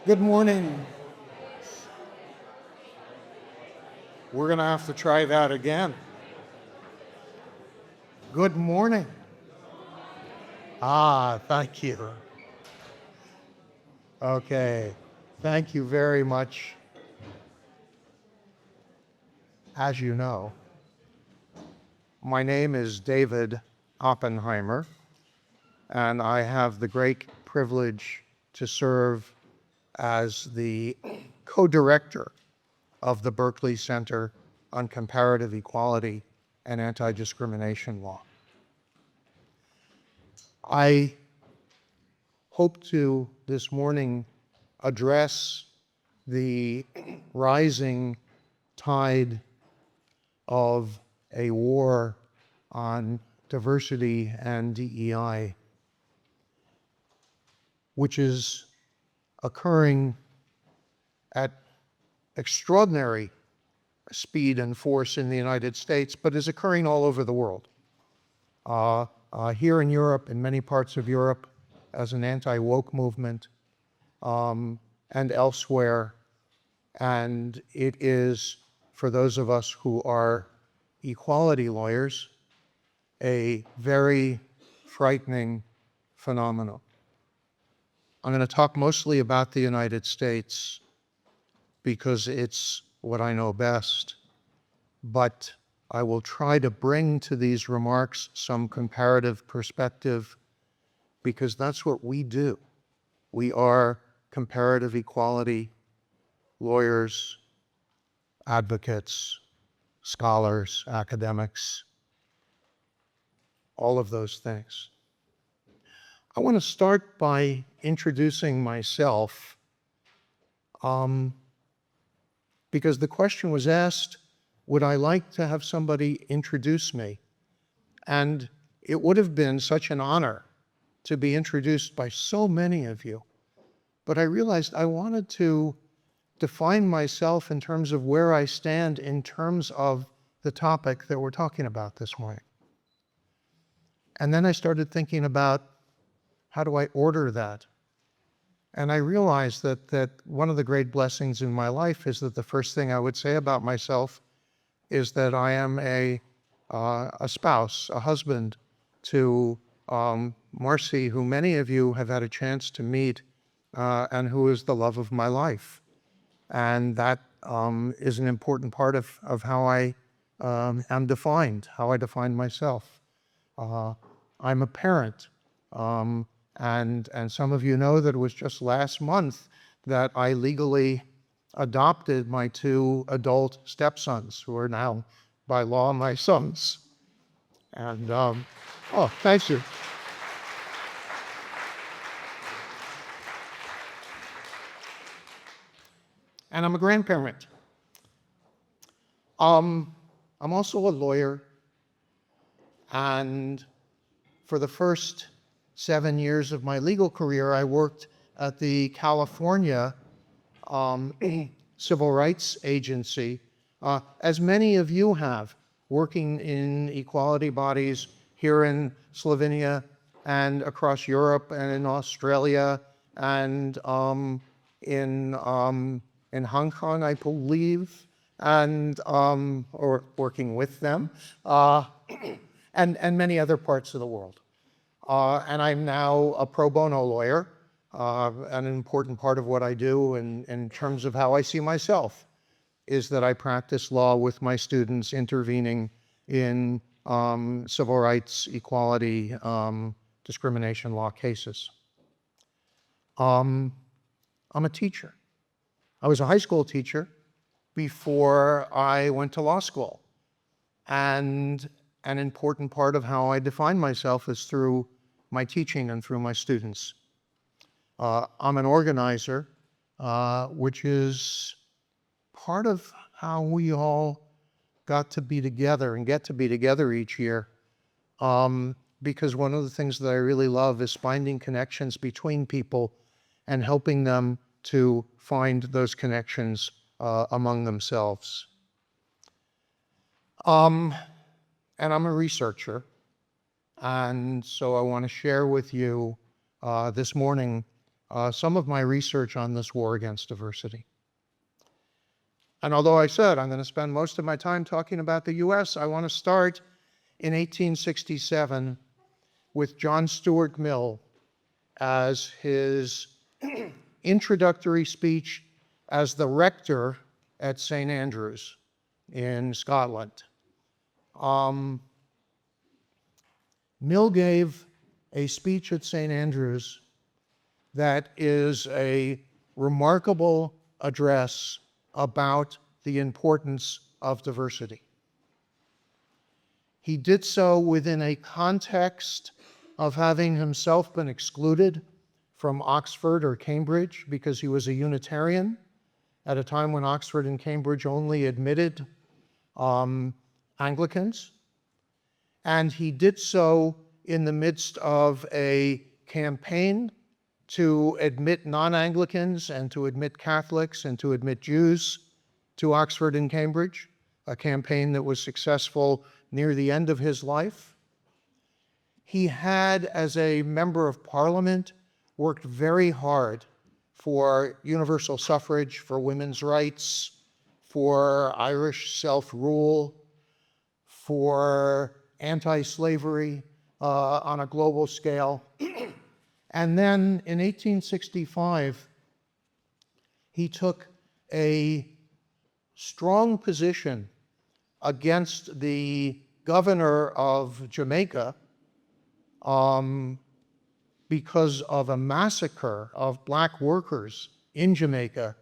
Good morning. We're going to have to try that again. Good morning. Thank you. Okay. Thank you very much. As you know, my name is David Oppenheimer, and I have the great privilege to serve as the co-director of the Berkeley Center on Comparative Equality and Anti-Discrimination Law. I hope to this morning address the rising tide of a war on diversity and DEI, which is occurring at extraordinary speed and force in the United States, but is occurring all over the world. Here in Europe, in many parts of Europe, as an anti-woke movement, and elsewhere. And it is, for those of us who are equality lawyers, a very frightening phenomenon. I'm going to talk mostly about the United States because it's what I know best, but I will try to bring to these remarks some comparative perspective because that's what we do. We are comparative equality lawyers, advocates, scholars, academics, all of those things. I want to start by introducing myself because the question was asked, would I like to have somebody introduce me? And it would have been such an honor to be introduced by so many of you. But I realized I wanted to define myself in terms of where I stand in terms of the topic that we're talking about this morning. And then I started thinking about how do I order that? And I realized that one of the great blessings in my life is that the first thing I would say about myself is that I am a spouse, a husband to Marcy, who many of you have had a chance to meet, and who is the love of my life. And that is an important part of how I am defined, how I define myself. I'm a parent, and some of you know that it was just last month that I legally adopted my two adult stepsons, who are now, by law, my sons. And, oh, thank you. And I'm a grandparent. I'm also a lawyer, and for the first 7 years of my legal career, I worked at the California Civil Rights Agency, as many of you have, working in equality bodies here in Slovenia and across Europe and in Australia and in Hong Kong, I believe, and or working with them, and many other parts of the world. And I'm now a pro bono lawyer, an important part of what I do in terms of how I see myself is that I practice law with my students, intervening in civil rights, equality, discrimination law cases. I'm a teacher. I was a high school teacher before I went to law school. And an important part of how I define myself is through my teaching and through my students. I'm an organizer, which is part of how we all got to be together and get to be together each year. Because one of the things that I really love is finding connections between people and helping them to find those connections among themselves. And I'm a researcher. And so I want to share with you this morning some of my research on this war against diversity. And although I said I'm going to spend most of my time talking about the US, I want to start in 1867 with John Stuart Mill as his introductory speech as the rector at St. Andrews in Scotland. Mill gave a speech at St. Andrews that is a remarkable address about the importance of diversity. He did so within a context of having himself been excluded from Oxford or Cambridge because he was a Unitarian at a time when Oxford and Cambridge only admitted Anglicans. And he did so in the midst of a campaign to admit non-Anglicans and to admit Catholics and to admit Jews to Oxford and Cambridge, a campaign that was successful near the end of his life. He had, as a member of Parliament, worked very hard for universal suffrage, for women's rights, for Irish self-rule, for anti-slavery on a global scale. And then in 1865, he took a strong position against the governor of Jamaica because of a massacre of black workers in Jamaica.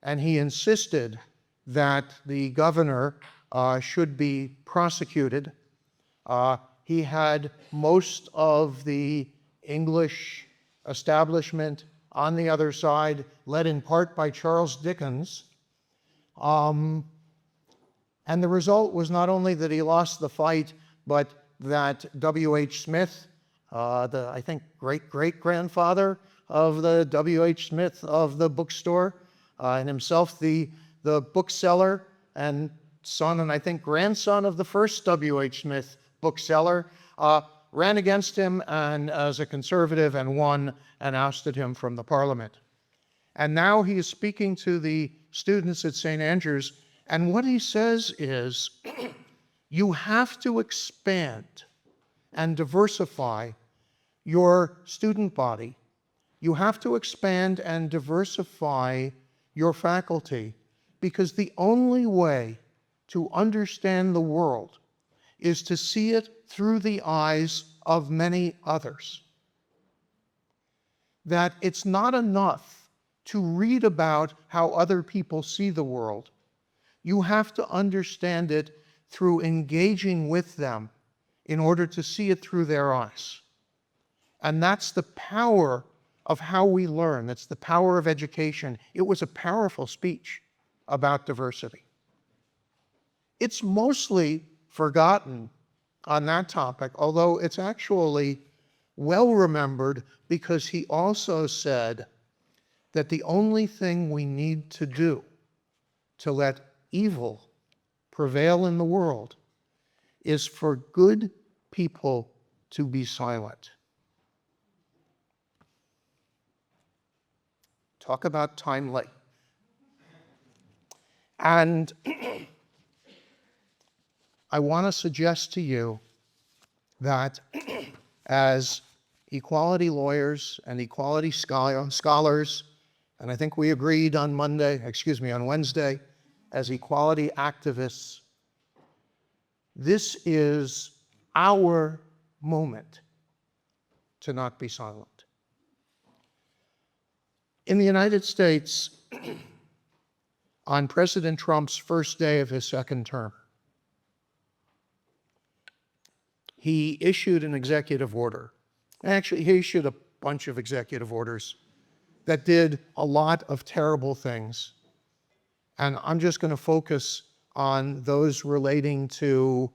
And he insisted that the governor should be prosecuted. He had most of the English establishment on the other side, led in part by Charles Dickens. And the result was not only that he lost the fight, but that W.H. Smith, I think great-great-grandfather of the W.H. Smith of the bookstore, and himself the bookseller and son and I think grandson of the first W.H. Smith bookseller, ran against him and as a conservative and won and ousted him from the Parliament. And now he is speaking to the students at St. Andrews, and what he says is, you have to expand and diversify your student body. You have to expand and diversify your faculty, because the only way to understand the world is to see it through the eyes of many others. That it's not enough to read about how other people see the world. You have to understand it through engaging with them in order to see it through their eyes. And that's the power of how we learn. That's the power of education. It was a powerful speech about diversity. It's mostly forgotten on that topic, although it's actually well remembered, because he also said that the only thing we need to do to let evil prevail in the world is for good people to be silent. Talk about timely. And I want to suggest to you that as equality lawyers and equality scholars, and I think we agreed on Wednesday, as equality activists, this is our moment to not be silent. In the United States, on President Trump's first day of his second term, he issued an executive order. Actually, he issued a bunch of executive orders that did a lot of terrible things. And I'm just going to focus on those relating to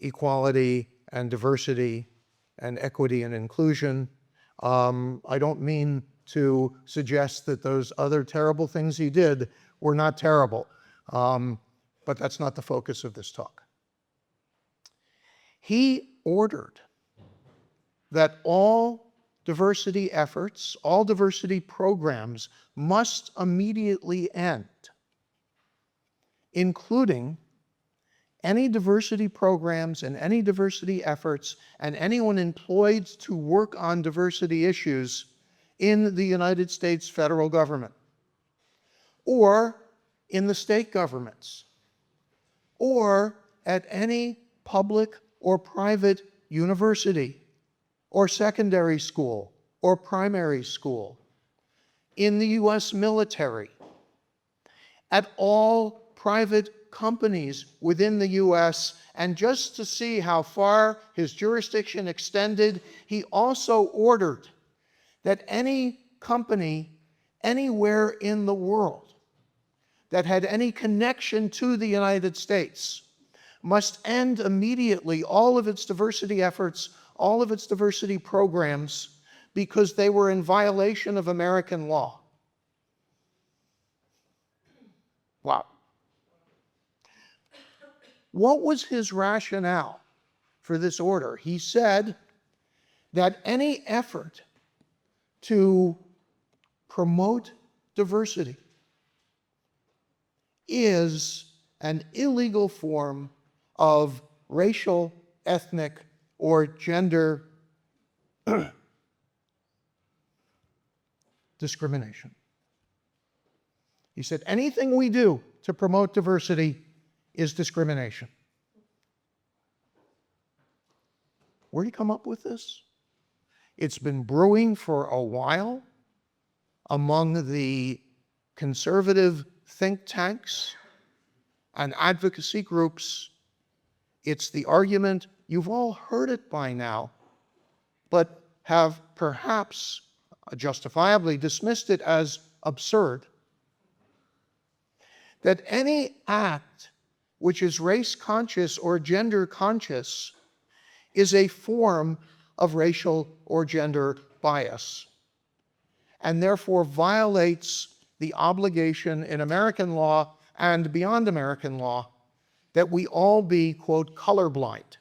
equality and diversity and equity and inclusion. I don't mean to suggest that those other terrible things he did were not terrible, but that's not the focus of this talk. He ordered that all diversity efforts, all diversity programs must immediately end, including any diversity programs and any diversity efforts and anyone employed to work on diversity issues in the United States federal government, or in the state governments, or at any public or private university, or secondary school, or primary school, in the US military, at all private companies within the US. And just to see how far his jurisdiction extended, he also ordered that any company anywhere in the world that had any connection to the United States must end immediately all of its diversity efforts, all of its diversity programs, because they were in violation of American law. Wow. What was his rationale for this order? He said that any effort to promote diversity is an illegal form of racial, ethnic, or gender discrimination. He said anything we do to promote diversity is discrimination. Where did he come up with this? It's been brewing for a while among the conservative think tanks and advocacy groups. It's the argument, you've all heard it by now, but have perhaps justifiably dismissed it as absurd, that any act which is race conscious or gender conscious is a form of racial or gender bias, and therefore violates the obligation in American law and beyond American law that we all be, quote, colorblind.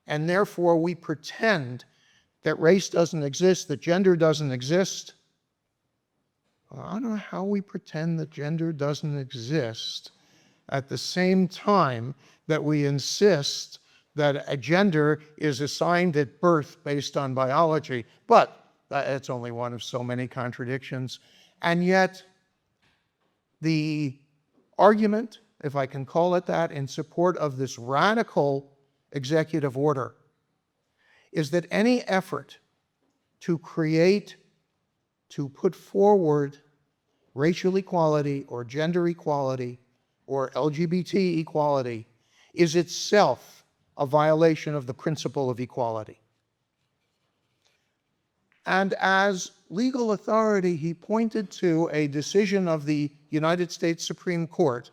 And therefore we pretend that race doesn't exist, that gender doesn't exist. I don't know how we pretend that gender doesn't exist at the same time that we insist that a gender is assigned at birth based on biology. But it's only one of so many contradictions. And yet, the argument, if I can call it that, in support of this radical executive order is that any effort to create, to put forward racial equality or gender equality or LGBT equality is itself a violation of the principle of equality. And as legal authority, he pointed to a decision of the United States Supreme Court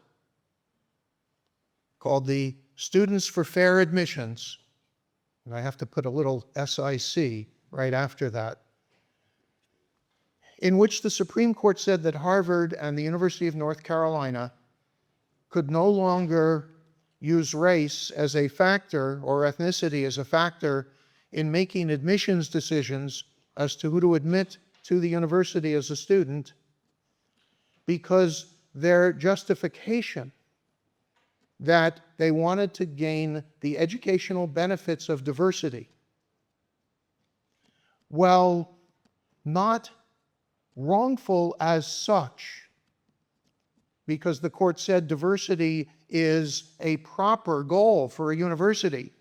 called the Students for Fair Admissions, and I have to put a little SIC right after that, in which the Supreme Court said that Harvard and the University of North Carolina could no longer use race as a factor or ethnicity as a factor in making admissions decisions as to who to admit to the university as a student, because their justification that they wanted to gain the educational benefits of diversity, while not wrongful as such, because the court said diversity is a proper goal for a university,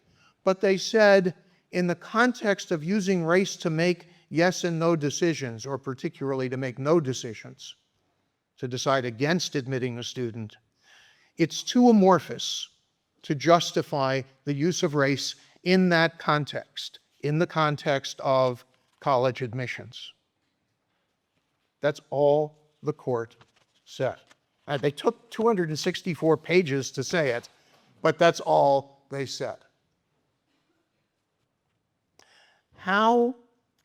but they said in the context of using race to make yes and no decisions, or particularly to make no decisions, to decide against admitting a student, it's too amorphous to justify the use of race in that context, in the context of college admissions. That's all the court said. And they took 264 pages to say it, but that's all they said. How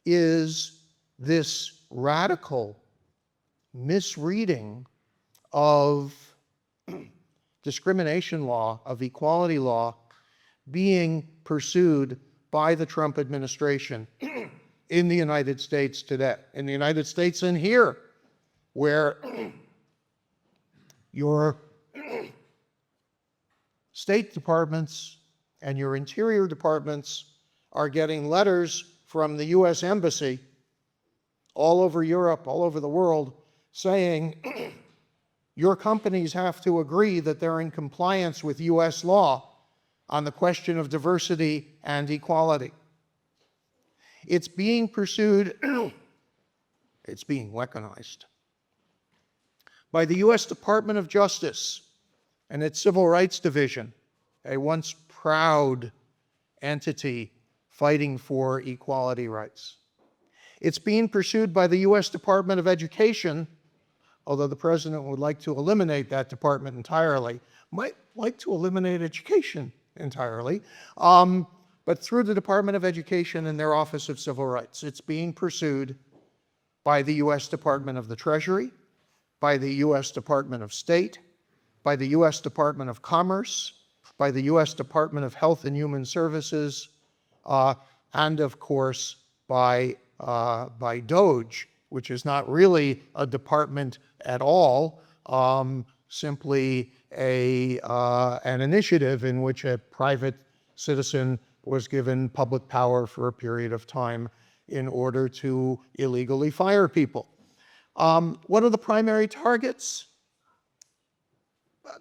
is this radical misreading of discrimination law, of equality law, being pursued by the Trump administration in the United States today, in the United States and here, where your State departments and your Interior departments are getting letters from the U.S. Embassy all over Europe, all over the world, saying your companies have to agree that they're in compliance with U.S. law on the question of diversity and equality. It's being pursued, it's being weaponized by the U.S. Department of Justice and its Civil Rights Division, a once proud entity fighting for equality rights. It's being pursued by the U.S. Department of Education, although the president would like to eliminate that department entirely, might like to eliminate education entirely, but through the Department of Education and their Office of Civil Rights. It's being pursued by the U.S. Department of the Treasury, by the U.S. Department of State, by the U.S. Department of Commerce, by the U.S. Department of Health and Human Services, and of course by DOGE, which is not really a department at all, simply an initiative in which a private citizen was given public power for a period of time in order to illegally fire people. What are the primary targets?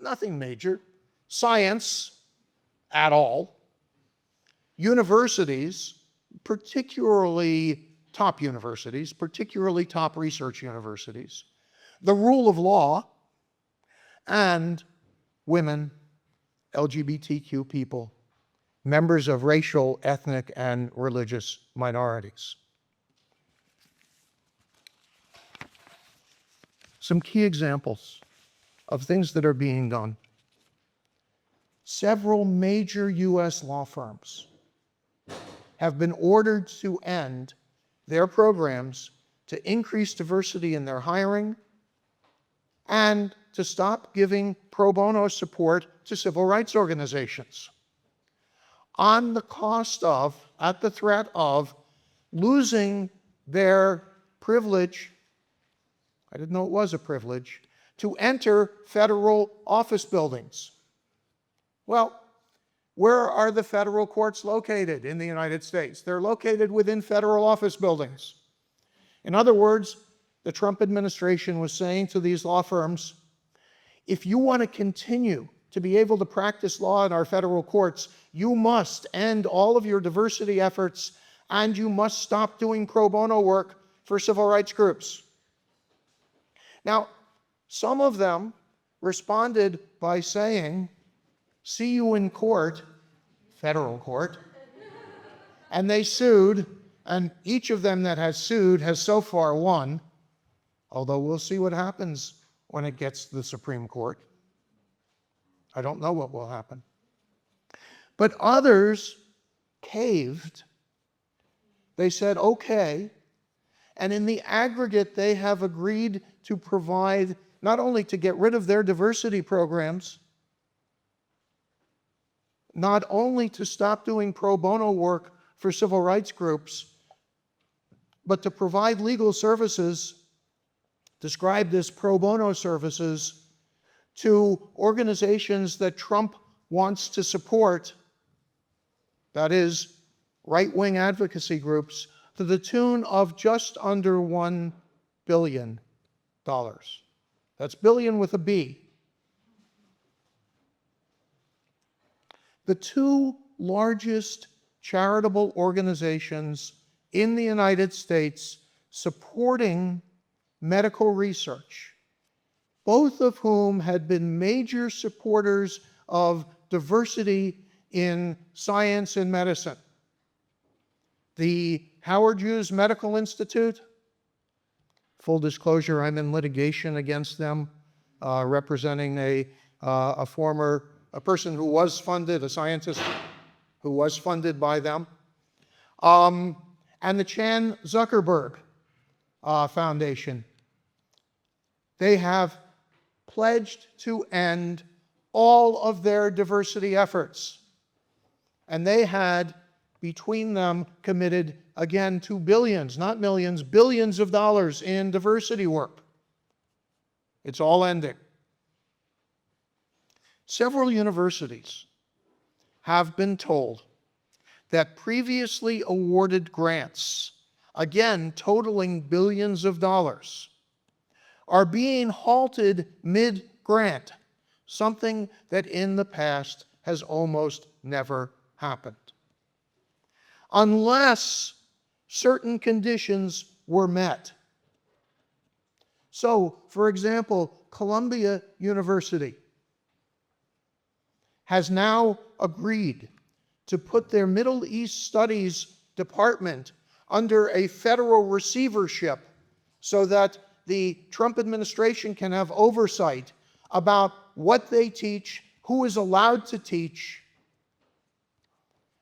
Nothing major. Science at all. Universities, particularly top universities, particularly top research universities. The rule of law, and women, LGBTQ people, members of racial, ethnic, and religious minorities. Some key examples of things that are being done. Several major U.S. law firms have been ordered to end their programs to increase diversity in their hiring and to stop giving pro bono support to civil rights organizations, on the cost of, at the threat of, losing their privilege, I didn't know it was a privilege, to enter federal office buildings. Well, where are the federal courts located in the United States? They're located within federal office buildings. In other words, the Trump administration was saying to these law firms, if you want to continue to be able to practice law in our federal courts, you must end all of your diversity efforts and you must stop doing pro bono work for civil rights groups. Now, some of them responded by saying, see you in court, federal court, and they sued, and each of them that has sued has so far won, although we'll see what happens when it gets to the Supreme Court. I don't know what will happen. But others caved. They said, okay, and in the aggregate, they have agreed to provide, not only to get rid of their diversity programs, not only to stop doing pro bono work for civil rights groups, but to provide legal services, described as pro bono services, to organizations that Trump wants to support, that is, right-wing advocacy groups, to the tune of just under $1 billion. That's billion with a B. The two largest charitable organizations in the United States supporting medical research, both of whom had been major supporters of diversity in science and medicine. The Howard Hughes Medical Institute, full disclosure, I'm in litigation against them, representing a person who was funded, a scientist who was funded by them, and the Chan Zuckerberg Foundation. They have pledged to end all of their diversity efforts. And they had between them committed, again, to billions, not millions, billions of dollars in diversity work. It's all ending. Several universities have been told that previously awarded grants, again totaling billions of dollars, are being halted mid-grant, something that in the past has almost never happened, unless certain conditions were met. So, for example, Columbia University has now agreed to put their Middle East Studies department under a federal receivership so that the Trump administration can have oversight about what they teach, who is allowed to teach,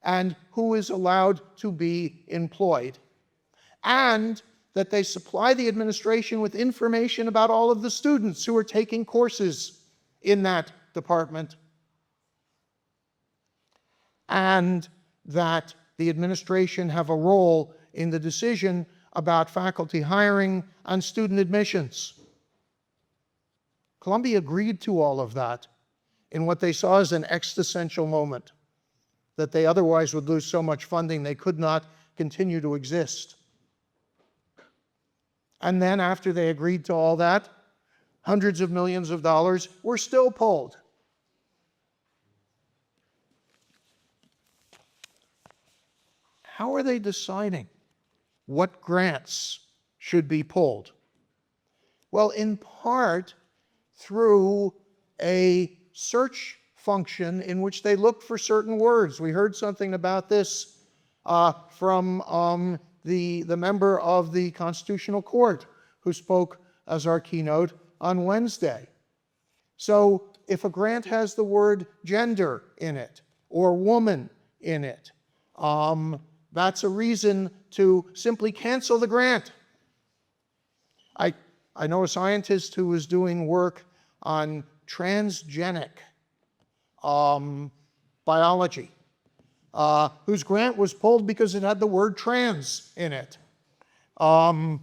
and who is allowed to be employed, and that they supply the administration with information about all of the students who are taking courses in that department, and that the administration have a role in the decision about faculty hiring and student admissions. Columbia agreed to all of that in what they saw as an existential moment, that they otherwise would lose so much funding they could not continue to exist. And then after they agreed to all that, hundreds of millions of dollars were still pulled. How are they deciding what grants should be pulled? Well, in part through a search function in which they look for certain words. We heard something about this from the member of the Constitutional Court who spoke as our keynote on Wednesday. So if a grant has the word gender in it or woman in it, that's a reason to simply cancel the grant. I know a scientist who was doing work on transgenic biology, whose grant was pulled because it had the word trans in it. And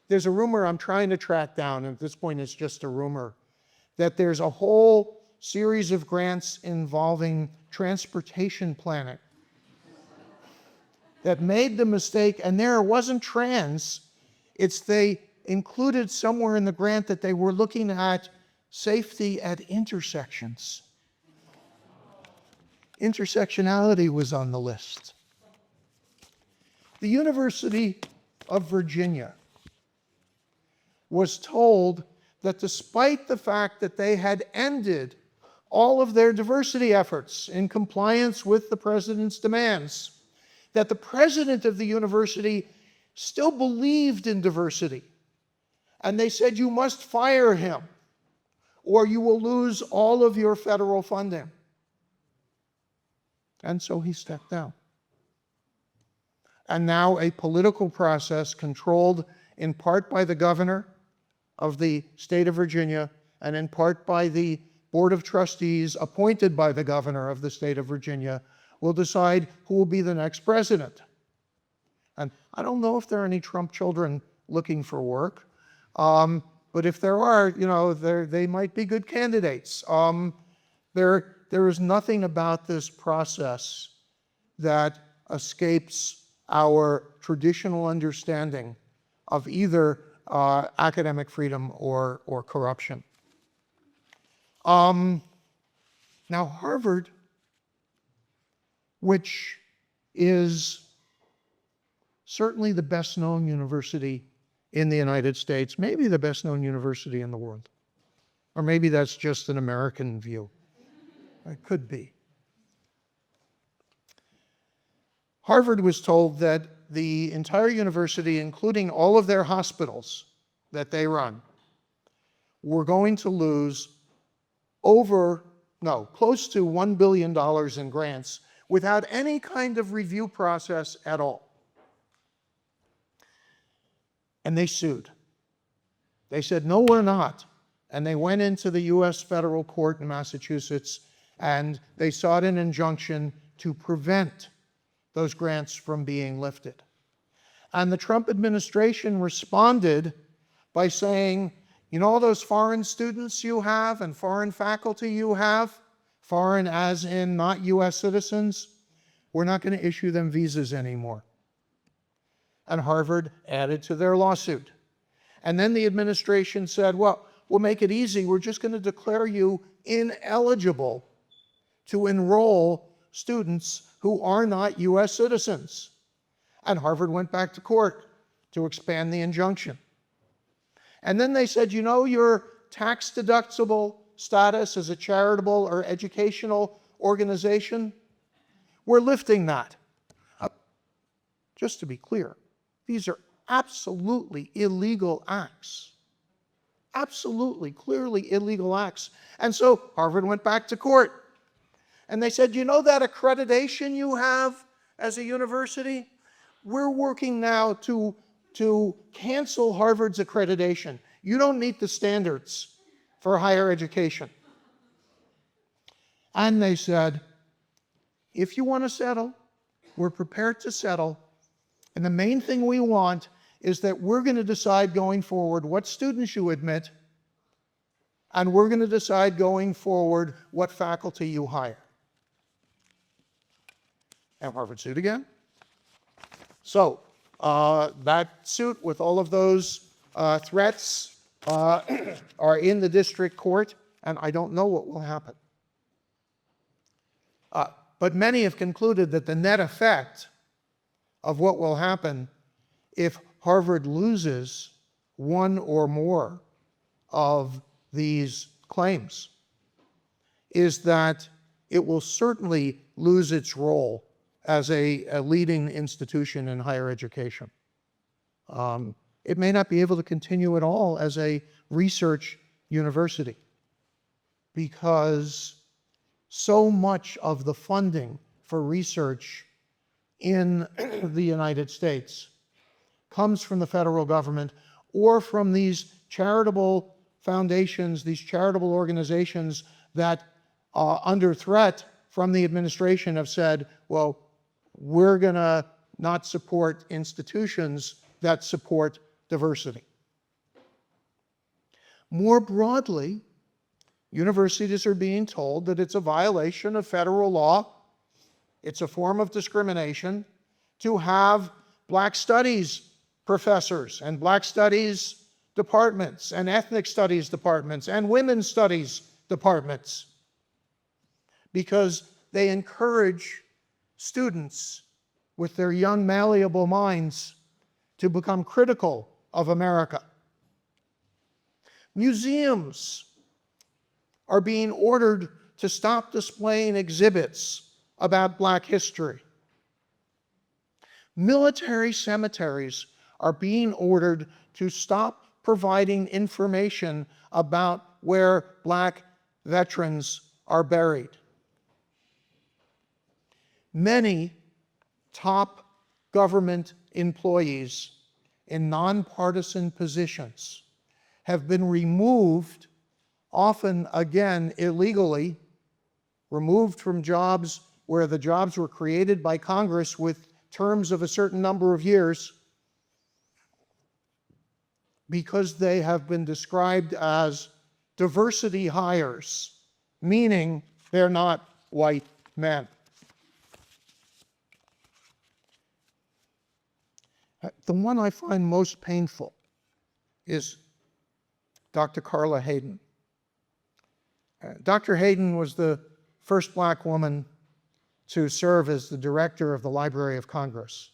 there's a rumor I'm trying to track down, and at this point it's just a rumor, that there's a whole series of grants involving transportation planning that made the mistake, and there it wasn't trans, it's they included somewhere in the grant that they were looking at safety at intersections. Intersectionality was on the list. The University of Virginia was told that despite the fact that they had ended all of their diversity efforts in compliance with the president's demands, that the president of the university still believed in diversity. And they said, you must fire him, or you will lose all of your federal funding. And so he stepped down. And now a political process controlled in part by the governor of the state of Virginia and in part by the Board of Trustees appointed by the governor of the state of Virginia will decide who will be the next president. And I don't know if there are any Trump children looking for work, but if there are, they might be good candidates. There is nothing about this process that escapes our traditional understanding of either academic freedom or corruption. Now, Harvard, which is certainly the best-known university in the United States, maybe the best-known university in the world. Or maybe that's just an American view. It could be. Harvard was told that the entire university, including all of their hospitals that they run, were going to lose close to $1 billion in grants without any kind of review process at all. And they sued. They said, no, we're not. And they went into the U.S. federal court in Massachusetts, and they sought an injunction to prevent those grants from being lifted. And the Trump administration responded by saying, you know, all those foreign students you have and foreign faculty you have, foreign as in not US citizens, we're not going to issue them visas anymore. And Harvard added to their lawsuit. And then the administration said, well, we'll make it easy. We're just going to declare you ineligible to enroll students who are not US citizens. And Harvard went back to court to expand the injunction. And then they said, you know, your tax deductible status as a charitable or educational organization, we're lifting that. Just to be clear, these are absolutely illegal acts. Absolutely, clearly illegal acts. And so Harvard went back to court. And they said, you know that accreditation you have as a university? We're working now to cancel Harvard's accreditation. You don't meet the standards for higher education. And they said, if you want to settle, we're prepared to settle. And the main thing we want is that we're going to decide going forward what students you admit, and we're going to decide going forward what faculty you hire. And Harvard sued again. So that suit with all of those threats are in the district court, and I don't know what will happen. But many have concluded that the net effect of what will happen if Harvard loses one or more of these claims is that it will certainly lose its role as a leading institution in higher education. It may not be able to continue at all as a research university because so much of the funding for research in the United States comes from the federal government or from these charitable foundations, these charitable organizations that under threat from the administration have said, well, we're going to not support institutions that support diversity. More broadly, universities are being told that it's a violation of federal law, it's a form of discrimination to have Black studies professors and Black studies departments and ethnic studies departments and women's studies departments because they encourage students with their young, malleable minds to become critical of America. Museums are being ordered to stop displaying exhibits about Black history. Military cemeteries are being ordered to stop providing information about where Black veterans are buried. Many top government employees in nonpartisan positions have been removed, often again illegally, removed from jobs where the jobs were created by Congress with terms of a certain number of years because they have been described as diversity hires, meaning they're not white men. The one I find most painful is Dr. Carla Hayden. Dr. Hayden was the first Black woman to serve as the director of the Library of Congress,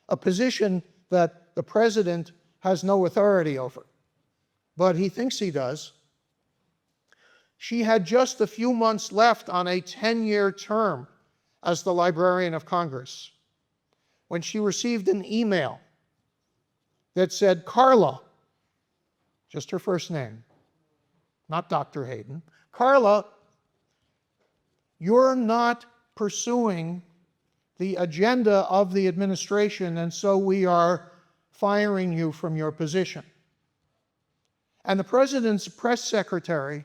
a position that the president has no authority over, but he thinks he does. She had just a few months left on a 10-year term as the Librarian of Congress when she received an email that said, Carla, just her first name, not Dr. Hayden, Carla, you're not pursuing the agenda of the administration, and so we are firing you from your position. And the president's press secretary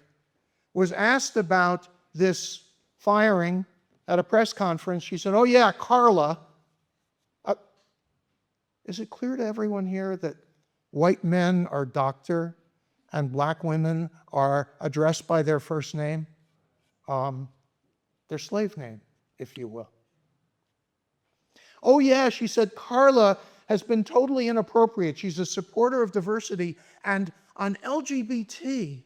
was asked about this firing at a press conference, she said, "Oh yeah, Carla." Is it clear to everyone here that white men are doctor and black women are addressed by their first name? Their slave name, if you will. "Oh yeah," she said, "Carla has been totally inappropriate. She's a supporter of diversity, and on LGBT,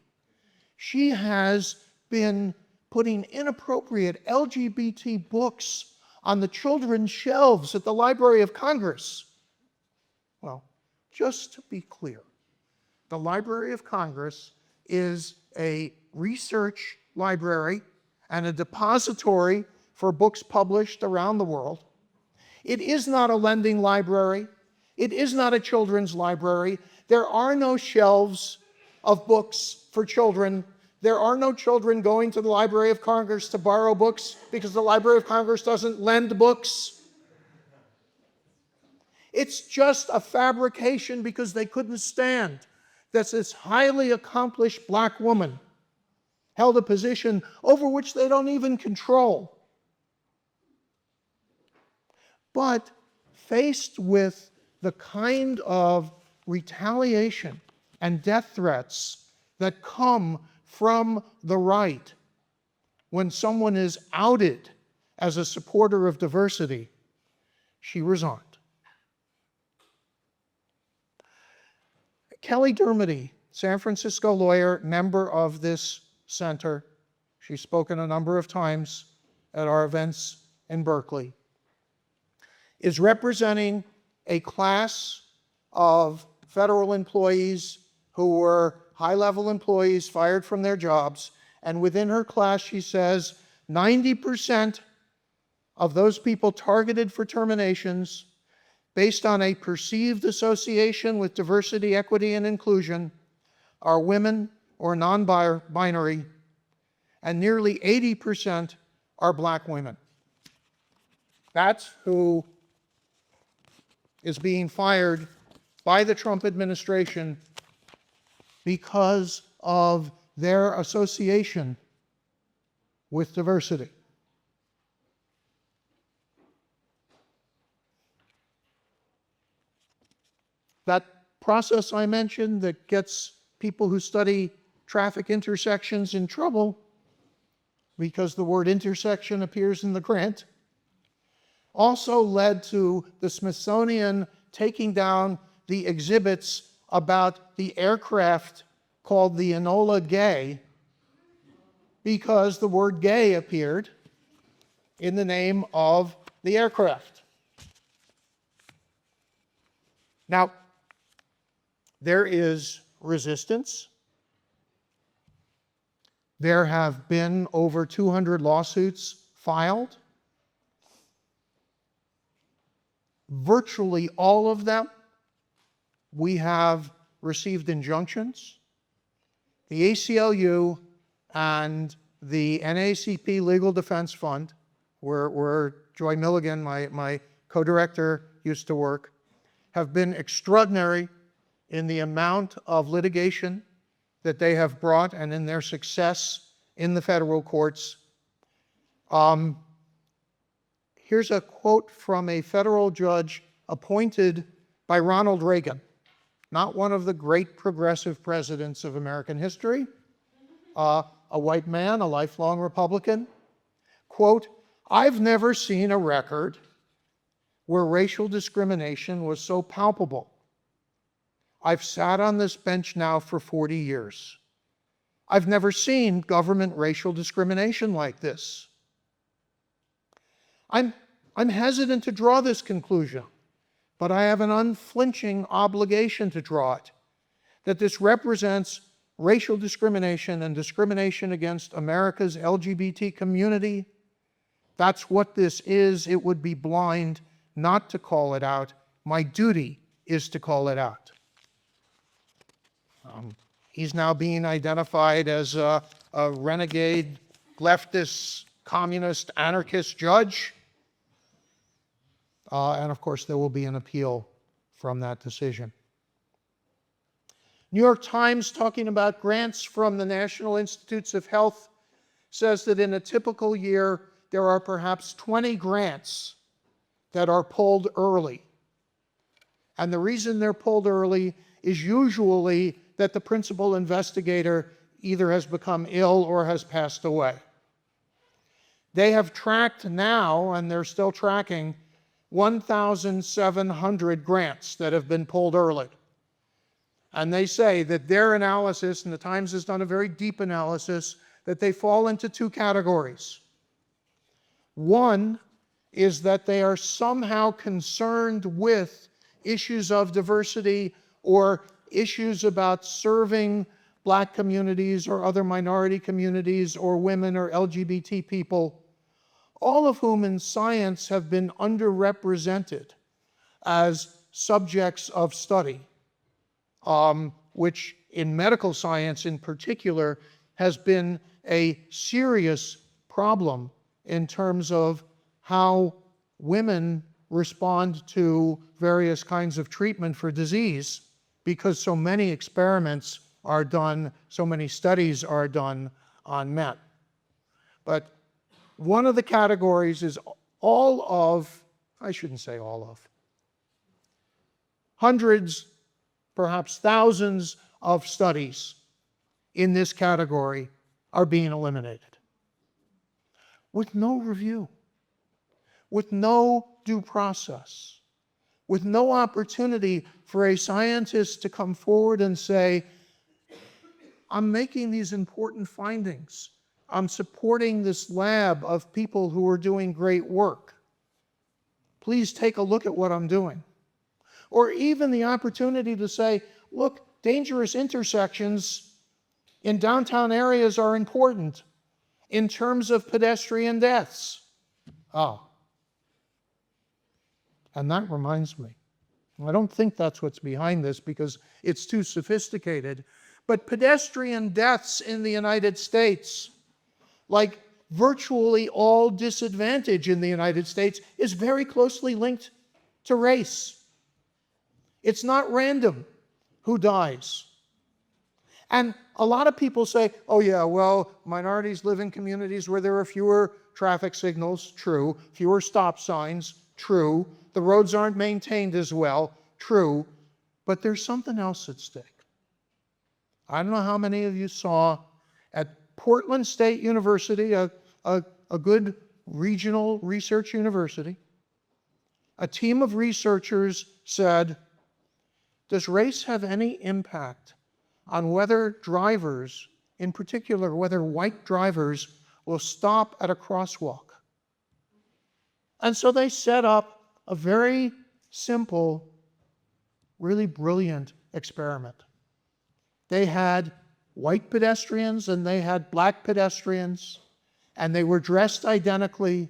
she has been putting inappropriate LGBT books on the children's shelves at the Library of Congress." Well, just to be clear, the Library of Congress is a research library and a depository for books published around the world. It is not a lending library. It is not a children's library. There are no shelves of books for children. There are no children going to the Library of Congress to borrow books because the Library of Congress doesn't lend books. It's just a fabrication because they couldn't stand that this highly accomplished black woman held a position over which they don't even control. But faced with the kind of retaliation and death threats that come from the right when someone is outed as a supporter of diversity, she resigned. Kelly Dermody, San Francisco lawyer, member of this center. She's spoken a number of times at our events in Berkeley, is representing a class of federal employees who were high-level employees fired from their jobs. And within her class, she says, 90% of those people targeted for terminations based on a perceived association with diversity, equity, and inclusion are women or non-binary, and nearly 80% are black women. That's who is being fired by the Trump administration because of their association with diversity. That process I mentioned that gets people who study traffic intersections in trouble because the word intersection appears in the grant, also led to the Smithsonian taking down the exhibits about the aircraft called the Enola Gay because the word gay appeared in the name of the aircraft. Now, there is resistance. There have been over 200 lawsuits filed. Virtually all of them, we have received injunctions. The ACLU and the NAACP Legal Defense Fund, where Joy Milligan, my co-director, used to work, have been extraordinary in the amount of litigation that they have brought and in their success in the federal courts. Here's a quote from a federal judge appointed by Ronald Reagan, not one of the great progressive presidents of American history, a white man, a lifelong Republican. Quote, "I've never seen a record where racial discrimination was so palpable. I've sat on this bench now for 40 years. I've never seen government racial discrimination like this." I'm hesitant to draw this conclusion, but I have an unflinching obligation to draw it, that this represents racial discrimination and discrimination against America's LGBT community. That's what this is. It would be blind not to call it out. My duty is to call it out. He's now being identified as a renegade, leftist, communist, anarchist judge. And of course, there will be an appeal from that decision. New York Times, talking about grants from the National Institutes of Health, says that in a typical year, there are perhaps 20 grants that are pulled early. And the reason they're pulled early is usually that the principal investigator either has become ill or has passed away. They have tracked now, and they're still tracking, 1,700 grants that have been pulled early. And they say that their analysis, and the Times has done a very deep analysis, that they fall into two categories. One is that they are somehow concerned with issues of diversity or issues about serving Black communities or other minority communities or women or LGBT people, all of whom in science have been underrepresented as subjects of study, which in medical science in particular has been a serious problem in terms of how women respond to various kinds of treatment for disease, because so many experiments are done, so many studies are done on men. But one of the categories is all of, I shouldn't say all of, hundreds, perhaps thousands of studies in this category are being eliminated with no review, with no due process, with no opportunity for a scientist to come forward and say, I'm making these important findings. I'm supporting this lab of people who are doing great work. Please take a look at what I'm doing. Or even the opportunity to say, look, dangerous intersections in downtown areas are important in terms of pedestrian deaths. Oh. And that reminds me, I don't think that's what's behind this because it's too sophisticated, but pedestrian deaths in the United States, like virtually all disadvantage in the United States, is very closely linked to race. It's not random who dies. And a lot of people say, oh yeah, well, minorities live in communities where there are fewer traffic signals, true, fewer stop signs, true, the roads aren't maintained as well, true, but there's something else at stake. I don't know how many of you saw at Portland State University, a good regional research university, a team of researchers said, does race have any impact on whether drivers, in particular whether white drivers, will stop at a crosswalk? And so they set up a very simple, really brilliant experiment. They had white pedestrians and they had Black pedestrians, and they were dressed identically,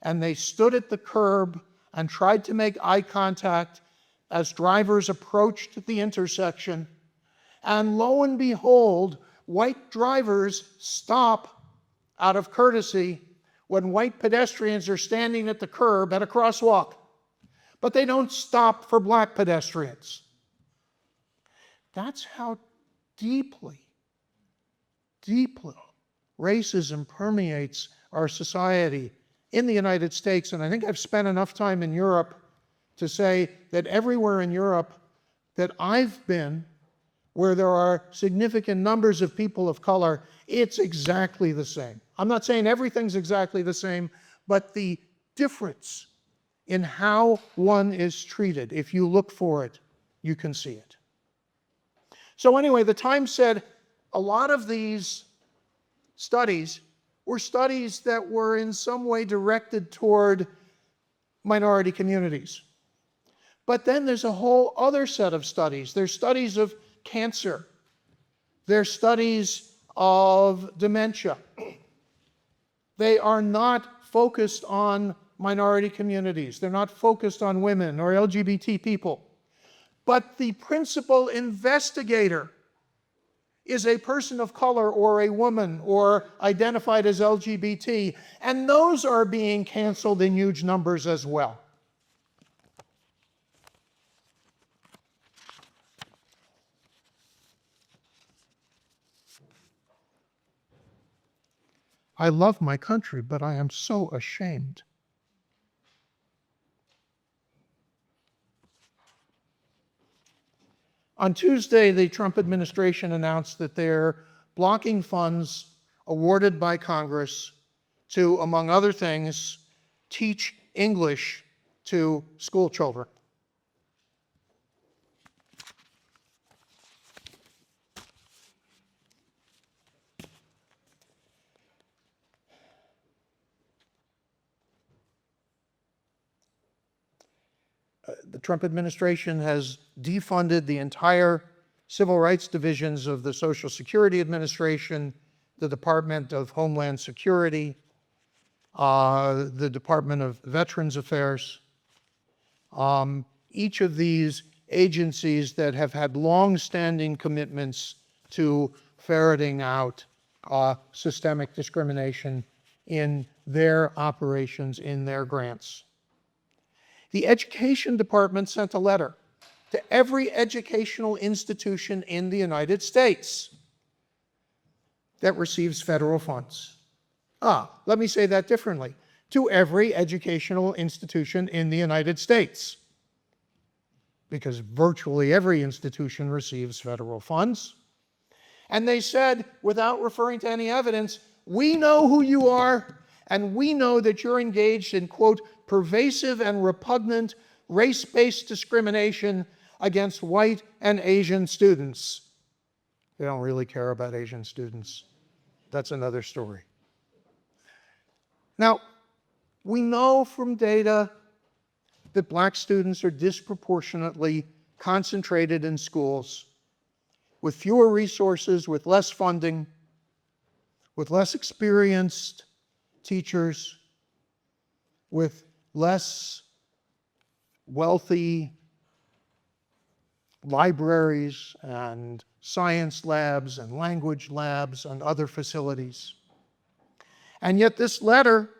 and they stood at the curb and tried to make eye contact as drivers approached the intersection. And lo and behold, white drivers stop out of courtesy when white pedestrians are standing at the curb at a crosswalk. But they don't stop for Black pedestrians. That's how deeply racism permeates our society in the United States. And I think I've spent enough time in Europe to say that everywhere in Europe that I've been, where there are significant numbers of people of color, it's exactly the same. I'm not saying everything's exactly the same, but the difference in how one is treated, if you look for it, you can see it. So anyway, the Times said a lot of these studies were studies that were in some way directed toward minority communities. But then there's a whole other set of studies. There's studies of cancer. There's studies of dementia. They are not focused on minority communities. They're not focused on women or LGBT people. But the principal investigator is a person of color or a woman or identified as LGBT, and those are being canceled in huge numbers as well. I love my country, but I am so ashamed. On Tuesday, the Trump administration announced that they're blocking funds awarded by Congress to, among other things, teach English to school children. The Trump administration has defunded the entire civil rights divisions of the Social Security Administration, the Department of Homeland Security, the Department of Veterans Affairs. Each of these agencies that have had long-standing commitments to ferreting out systemic discrimination in their operations, in their grants. The Education Department sent a letter to every educational institution in the United States that receives federal funds. Let me say that differently. To every educational institution in the United States, because virtually every institution receives federal funds. And they said, without referring to any evidence, we know who you are, and we know that you're engaged in, quote, pervasive and repugnant race-based discrimination against white and Asian students. They don't really care about Asian students. That's another story. Now, we know from data that black students are disproportionately concentrated in schools with fewer resources, with less funding, with less experienced teachers, with less wealthy libraries and science labs and language labs and other facilities. And yet this letter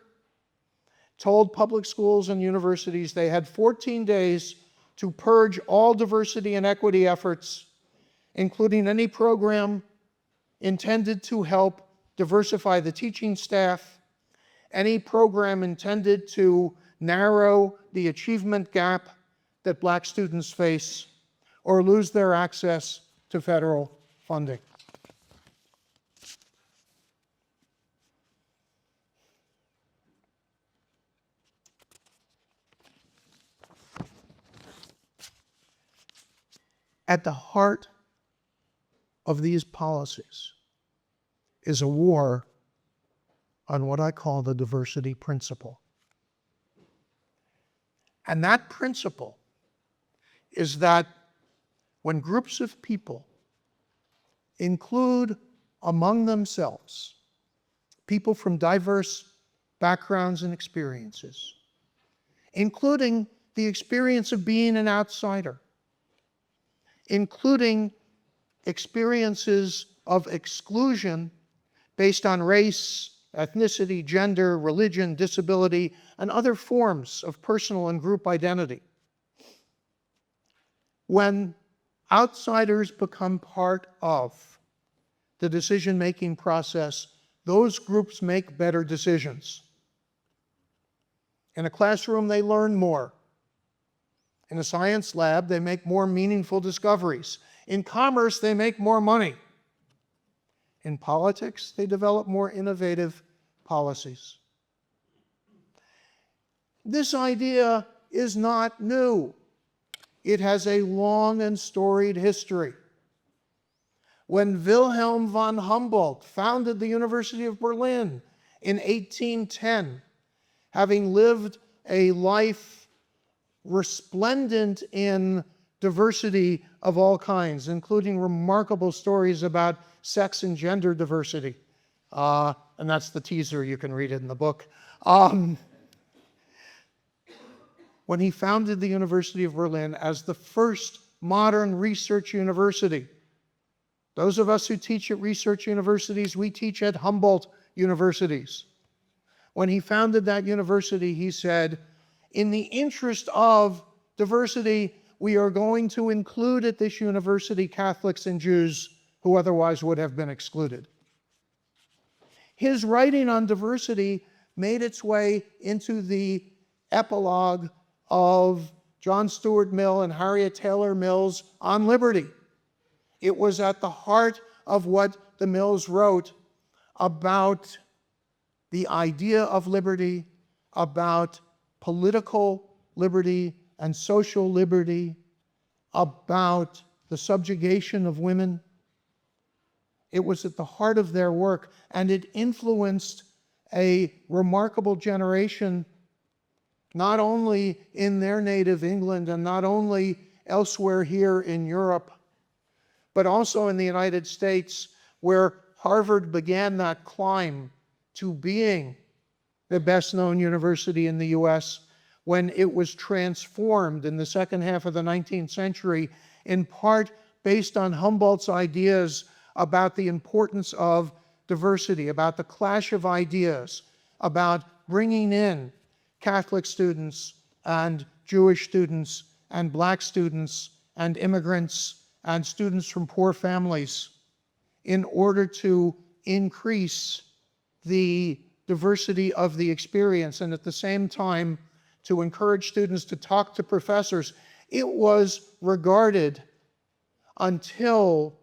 told public schools and universities they had 14 days to purge all diversity and equity efforts, including any program intended to help diversify the teaching staff, any program intended to narrow the achievement gap that black students face, or lose their access to federal funding. At the heart of these policies is a war on what I call the diversity principle. And that principle is that when groups of people include among themselves people from diverse backgrounds and experiences, including the experience of being an outsider, including experiences of exclusion based on race, ethnicity, gender, religion, disability, and other forms of personal and group identity. When outsiders become part of the decision-making process, those groups make better decisions. In a classroom, they learn more. In a science lab, they make more meaningful discoveries. In commerce, they make more money. In politics, they develop more innovative policies. This idea is not new. It has a long and storied history. When Wilhelm von Humboldt founded the University of Berlin in 1810, having lived a life resplendent in diversity of all kinds, including remarkable stories about sex and gender diversity. And that's the teaser, you can read it in the book. When he founded the University of Berlin as the first modern research university. Those of us who teach at research universities, we teach at Humboldt universities. When he founded that university, he said, in the interest of diversity, we are going to include at this university Catholics and Jews who otherwise would have been excluded. His writing on diversity made its way into the epilogue of John Stuart Mill and Harriet Taylor Mills on liberty. It was at the heart of what the Mills wrote about the idea of liberty, about political liberty and social liberty, about the subjugation of women. It was at the heart of their work, and it influenced a remarkable generation, not only in their native England and not only elsewhere here in Europe, but also in the United States, where Harvard began that climb to being the best-known university in the US when it was transformed in the second half of the 19th century, in part based on Humboldt's ideas about the importance of diversity, about the clash of ideas, about bringing in Catholic students and Jewish students and black students and immigrants and students from poor families in order to increase the diversity of the experience, and at the same time to encourage students to talk to professors. It was regarded until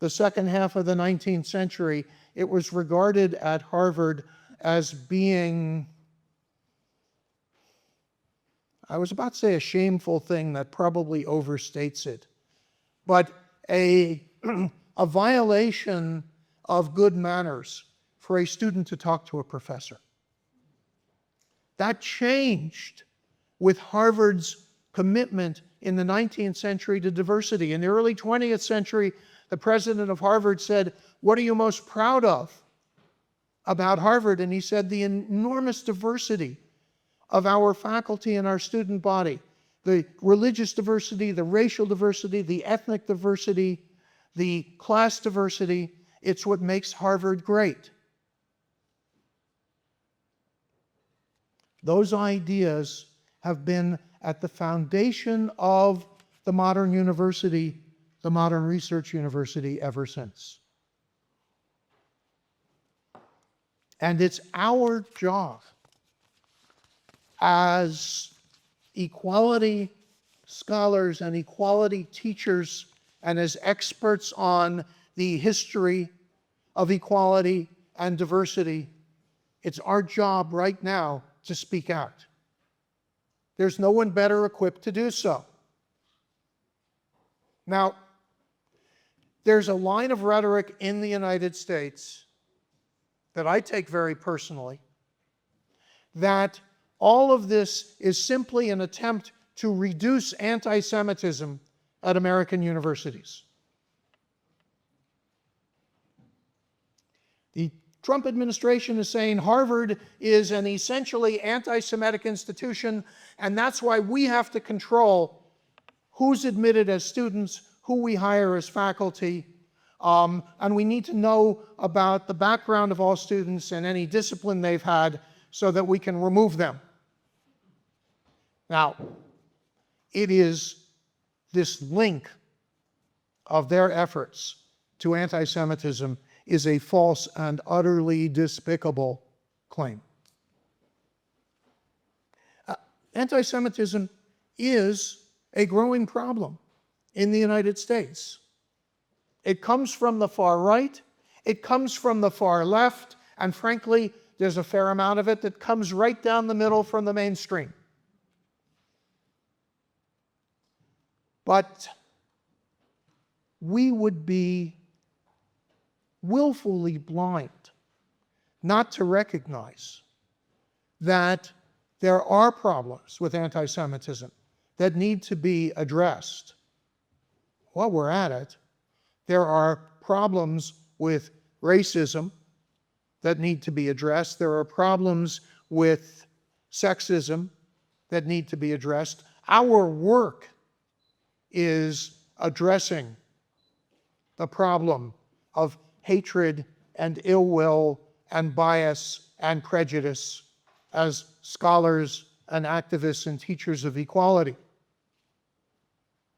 the second half of the 19th century, it was regarded at Harvard as being, I was about to say a shameful thing that probably overstates it, but a violation of good manners for a student to talk to a professor. That changed with Harvard's commitment in the 19th century to diversity. In the early 20th century, the president of Harvard said, "What are you most proud of about Harvard?" And he said, "The enormous diversity of our faculty and our student body, the religious diversity, the racial diversity, the ethnic diversity, the class diversity. It's what makes Harvard great." Those ideas have been at the foundation of the modern university, the modern research university, ever since. And it's our job as equality scholars and equality teachers and as experts on the history of equality and diversity, it's our job right now to speak out. There's no one better equipped to do so. Now, there's a line of rhetoric in the United States that I take very personally, that all of this is simply an attempt to reduce anti-Semitism at American universities. The Trump administration is saying Harvard is an essentially anti-Semitic institution, and that's why we have to control who's admitted as students, who we hire as faculty, and we need to know about the background of all students and any discipline they've had so that we can remove them. Now, it is this link of their efforts to anti-Semitism is a false and utterly despicable claim. Anti-Semitism is a growing problem in the United States. It comes from the far right, it comes from the far left, and frankly, there's a fair amount of it that comes right down the middle from the mainstream. But we would be willfully blind not to recognize that there are problems with anti-Semitism that need to be addressed. While we're at it, there are problems with racism that need to be addressed. There are problems with sexism that need to be addressed. Our work is addressing the problem of hatred and ill will and bias and prejudice as scholars and activists and teachers of equality.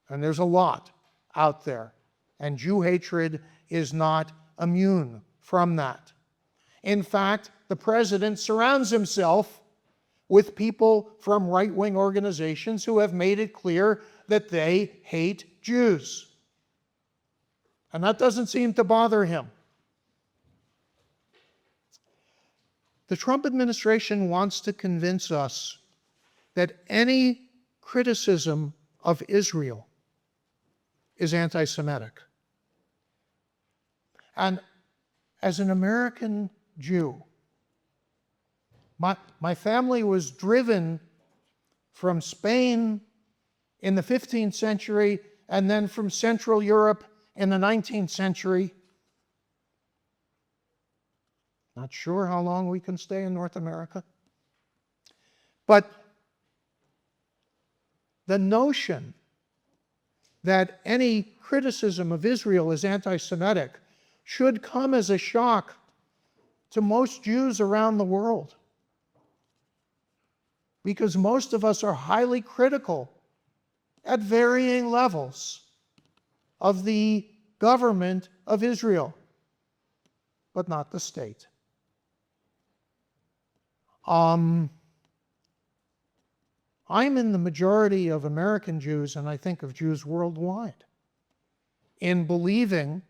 And there's a lot out there, and Jew hatred is not immune from that. In fact, the president surrounds himself with people from right-wing organizations who have made it clear that they hate Jews. And that doesn't seem to bother him. The Trump administration wants to convince us that any criticism of Israel is anti-Semitic. And as an American Jew, my family was driven from Spain in the 15th century and then from Central Europe in the 19th century. Not sure how long we can stay in North America. But the notion that any criticism of Israel is anti-Semitic should come as a shock to most Jews around the world, because most of us are highly critical at varying levels of the government of Israel, but not the state. I'm in the majority of American Jews, and I think of Jews worldwide, in believing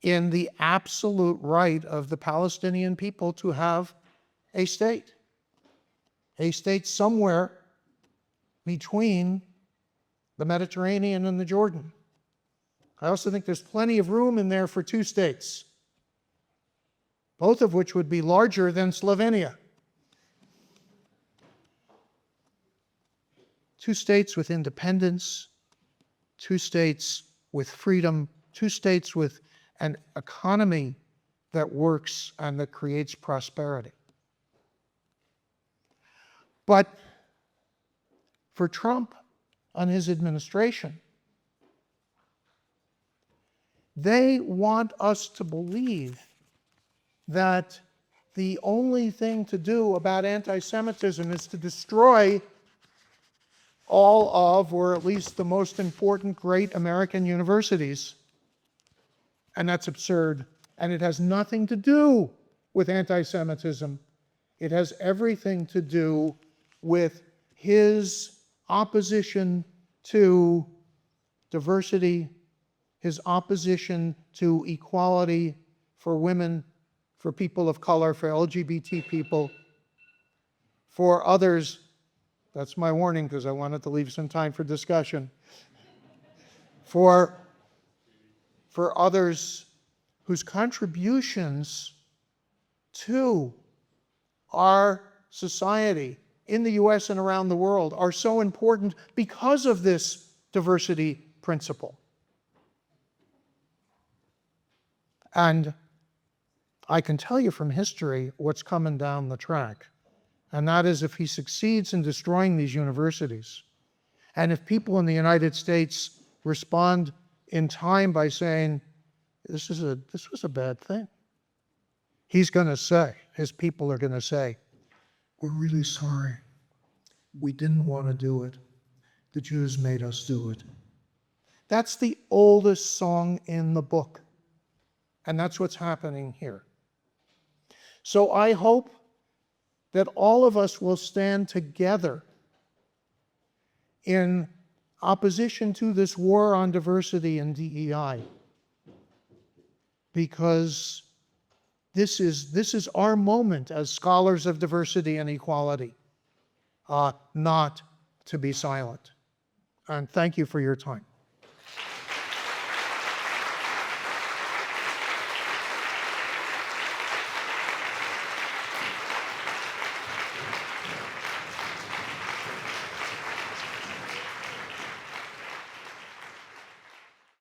in the absolute right of the Palestinian people to have a state somewhere between the Mediterranean and the Jordan. I also think there's plenty of room in there for two states, both of which would be larger than Slovenia. Two states with independence, two states with freedom, two states with an economy that works and that creates prosperity. But for Trump and his administration, they want us to believe that the only thing to do about anti-Semitism is to destroy all of, or at least the most important great American universities. And that's absurd. And it has nothing to do with anti-Semitism. It has everything to do with his opposition to diversity, his opposition to equality for women, for people of color, for LGBT people, for others. That's my warning, because I wanted to leave some time for discussion. For others whose contributions to our society in the US and around the world are so important because of this diversity principle. And I can tell you from history what's coming down the track. And that is, if he succeeds in destroying these universities, and if people in the United States respond in time by saying, this was a bad thing, he's going to say, his people are going to say, we're really sorry. We didn't want to do it. The Jews made us do it. That's the oldest song in the book. And that's what's happening here. So I hope that all of us will stand together in opposition to this war on diversity and DEI, because this is our moment as scholars of diversity and equality, not to be silent. And thank you for your time.